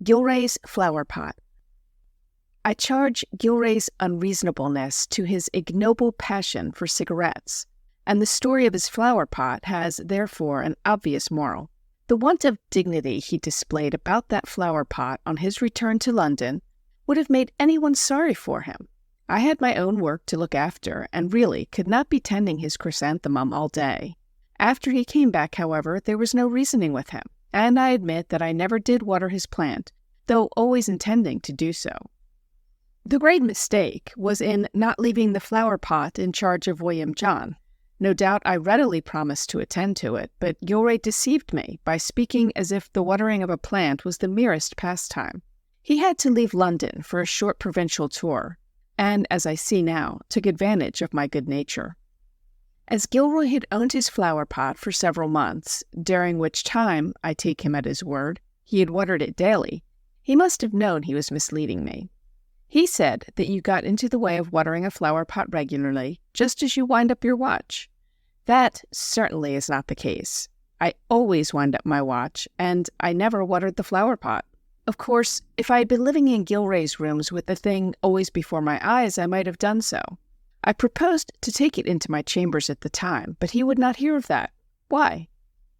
Gilray's flower pot. I charge Gilray's unreasonableness to his ignoble passion for cigarettes, and the story of his flower pot has, therefore, an obvious moral. The want of dignity he displayed about that flower pot on his return to London would have made anyone sorry for him. I had my own work to look after, and really could not be tending his chrysanthemum all day. After he came back, however, there was no reasoning with him, and I admit that I never did water his plant, though always intending to do so. The great mistake was in not leaving the flower pot in charge of William John. No doubt I readily promised to attend to it, but Gilray deceived me by speaking as if the watering of a plant was the merest pastime. He had to leave London for a short provincial tour, and, as I see now, took advantage of my good nature. As Gilray had owned his flower pot for several months, during which time, I take him at his word, he had watered it daily, he must have known he was misleading me. He said that you got into the way of watering a flower pot regularly, just as you wind up your watch. That certainly is not the case. I always wind up my watch, and I never watered the flower pot. Of course, if I had been living in Gilray's rooms with the thing always before my eyes, I might have done so. I proposed to take it into my chambers at the time, but he would not hear of that. Why?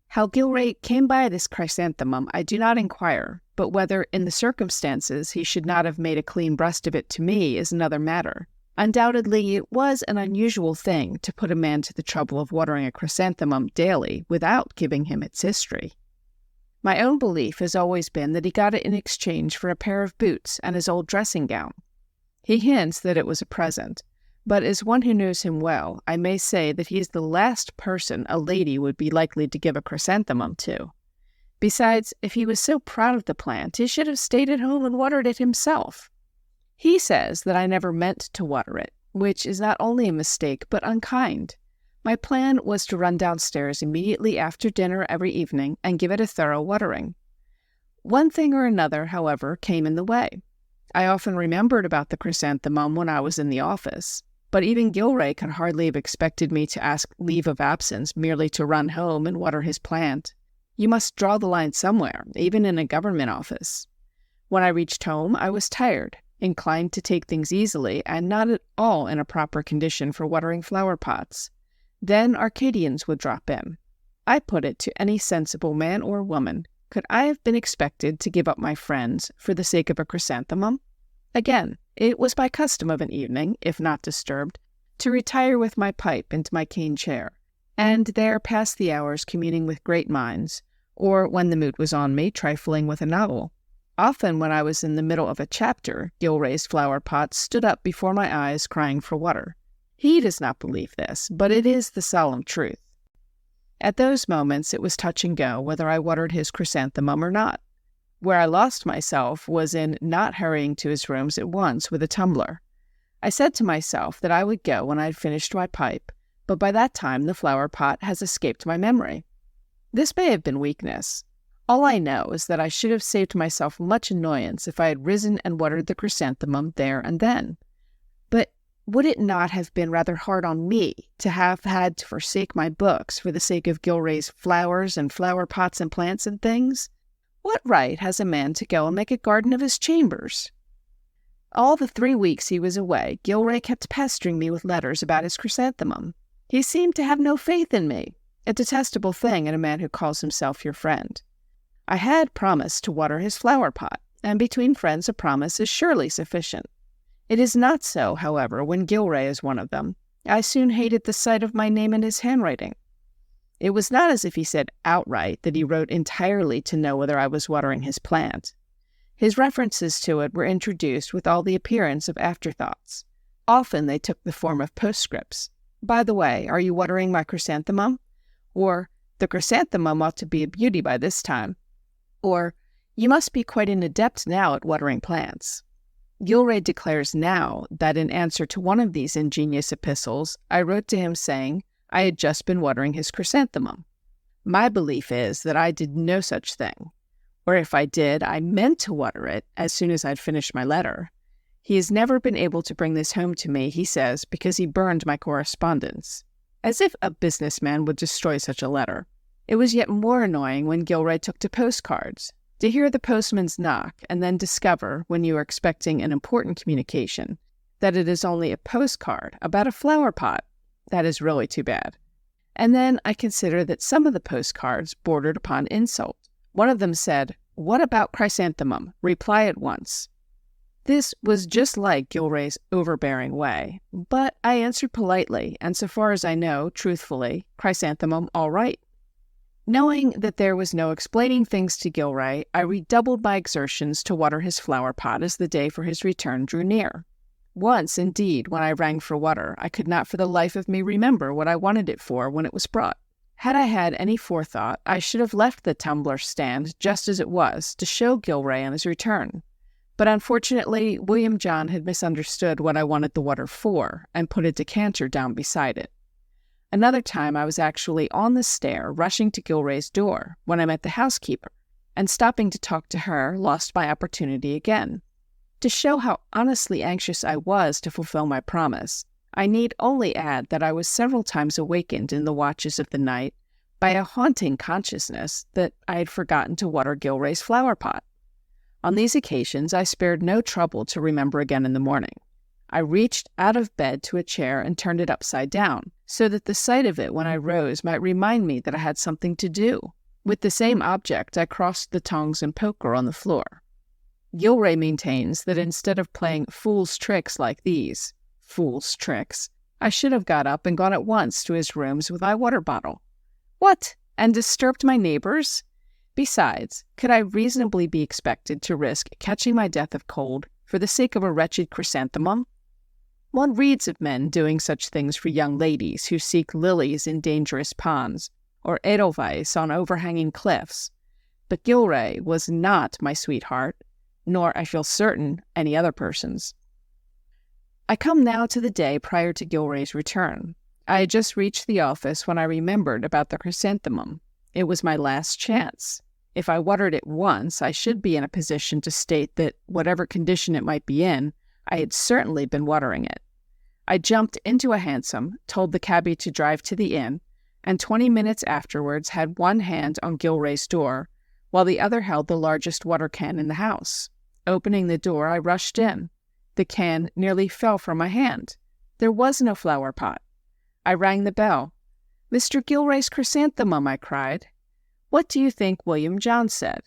How Gilray came by this chrysanthemum I do not inquire, but whether in the circumstances he should not have made a clean breast of it to me is another matter. Undoubtedly, it was an unusual thing to put a man to the trouble of watering a chrysanthemum daily without giving him its history. My own belief has always been that he got it in exchange for a pair of boots and his old dressing gown. He hints that it was a present, but as one who knows him well, I may say that he is the last person a lady would be likely to give a chrysanthemum to. Besides, if he was so proud of the plant, he should have stayed at home and watered it himself. He says that I never meant to water it, which is not only a mistake, but unkind. My plan was to run downstairs immediately after dinner every evening and give it a thorough watering. One thing or another, however, came in the way. I often remembered about the chrysanthemum when I was in the office, but even Gilray could hardly have expected me to ask leave of absence merely to run home and water his plant. You must draw the line somewhere, even in a government office. When I reached home, I was tired, inclined to take things easily, and not at all in a proper condition for watering flower pots. Then Arcadians would drop in. I put it to any sensible man or woman, could I have been expected to give up my friends for the sake of a chrysanthemum? Again, it was my custom of an evening, if not disturbed, to retire with my pipe into my cane chair, and there pass the hours communing with great minds, or, when the mood was on me, trifling with a novel. Often when I was in the middle of a chapter, Gilray's flower pot stood up before my eyes crying for water. He does not believe this, but it is the solemn truth. At those moments it was touch and go whether I watered his chrysanthemum or not. Where I lost myself was in not hurrying to his rooms at once with a tumbler. I said to myself that I would go when I had finished my pipe, but by that time the flower pot has escaped my memory. This may have been weakness. All I know is that I should have saved myself much annoyance if I had risen and watered the chrysanthemum there and then. But would it not have been rather hard on me to have had to forsake my books for the sake of Gilray's flowers and flower pots and plants and things? What right has a man to go and make a garden of his chambers? All the 3 weeks he was away, Gilray kept pestering me with letters about his chrysanthemum. He seemed to have no faith in me, a detestable thing in a man who calls himself your friend. I had promised to water his flower pot, and between friends a promise is surely sufficient. It is not so, however, when Gilray is one of them. I soon hated the sight of my name in his handwriting. It was not as if he said outright that he wrote entirely to know whether I was watering his plant. His references to it were introduced with all the appearance of afterthoughts. Often they took the form of postscripts. By the way, are you watering my chrysanthemum? Or, the chrysanthemum ought to be a beauty by this time. Or, you must be quite an adept now at watering plants. Gilray declares now that in answer to one of these ingenious epistles, I wrote to him saying I had just been watering his chrysanthemum. My belief is that I did no such thing, or if I did, I meant to water it as soon as I'd finished my letter. He has never been able to bring this home to me, he says, because he burned my correspondence. As if a businessman would destroy such a letter. It was yet more annoying when Gilray took to postcards. To hear the postman's knock and then discover, when you are expecting an important communication, that it is only a postcard about a flower pot, that is really too bad. And then I consider that some of the postcards bordered upon insult. One of them said, "What about chrysanthemum? Reply at once." This was just like Gilray's overbearing way, but I answered politely, and so far as I know, truthfully, chrysanthemum all right. Knowing that there was no explaining things to Gilray, I redoubled my exertions to water his flower pot as the day for his return drew near. Once, indeed, when I rang for water, I could not for the life of me remember what I wanted it for when it was brought. Had I had any forethought, I should have left the tumbler stand just as it was to show Gilray on his return. But unfortunately, William John had misunderstood what I wanted the water for and put a decanter down beside it. Another time I was actually on the stair rushing to Gilray's door when I met the housekeeper, and stopping to talk to her, lost my opportunity again. To show how honestly anxious I was to fulfill my promise, I need only add that I was several times awakened in the watches of the night by a haunting consciousness that I had forgotten to water Gilray's flower pot. On these occasions, I spared no trouble to remember again in the morning. I reached out of bed to a chair and turned it upside down, so that the sight of it when I rose might remind me that I had something to do. With the same object, I crossed the tongs and poker on the floor. Gilray maintains that instead of playing fool's tricks like these, fool's tricks, I should have got up and gone at once to his rooms with my water bottle. What? And disturbed my neighbors? Besides, could I reasonably be expected to risk catching my death of cold for the sake of a wretched chrysanthemum? One reads of men doing such things for young ladies who seek lilies in dangerous ponds, or edelweiss on overhanging cliffs. But Gilray was not my sweetheart, nor, I feel certain, any other person's. I come now to the day prior to Gilray's return. I had just reached the office when I remembered about the chrysanthemum. It was my last chance. If I watered it once, I should be in a position to state that, whatever condition it might be in, I had certainly been watering it. I jumped into a hansom, told the cabby to drive to the inn, and 20 minutes afterwards had one hand on Gilray's door, while the other held the largest water can in the house. Opening the door, I rushed in. The can nearly fell from my hand. There was no flower pot. I rang the bell. "Mr. Gilray's chrysanthemum," I cried. What do you think William John said?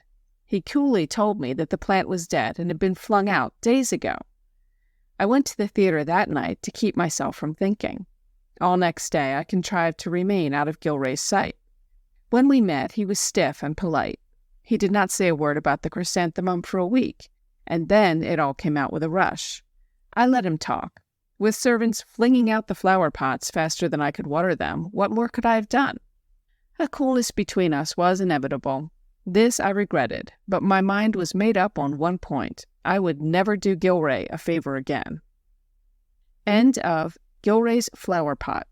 He coolly told me that the plant was dead and had been flung out days ago. I went to the theater that night to keep myself from thinking. All next day I contrived to remain out of Gilray's sight. When we met, he was stiff and polite. He did not say a word about the chrysanthemum for a week, and then it all came out with a rush. I let him talk. With servants flinging out the flower pots faster than I could water them, what more could I have done? A coolness between us was inevitable. This I regretted, but my mind was made up on one point. I would never do Gilray a favor again. End of Gilray's Flower Pot.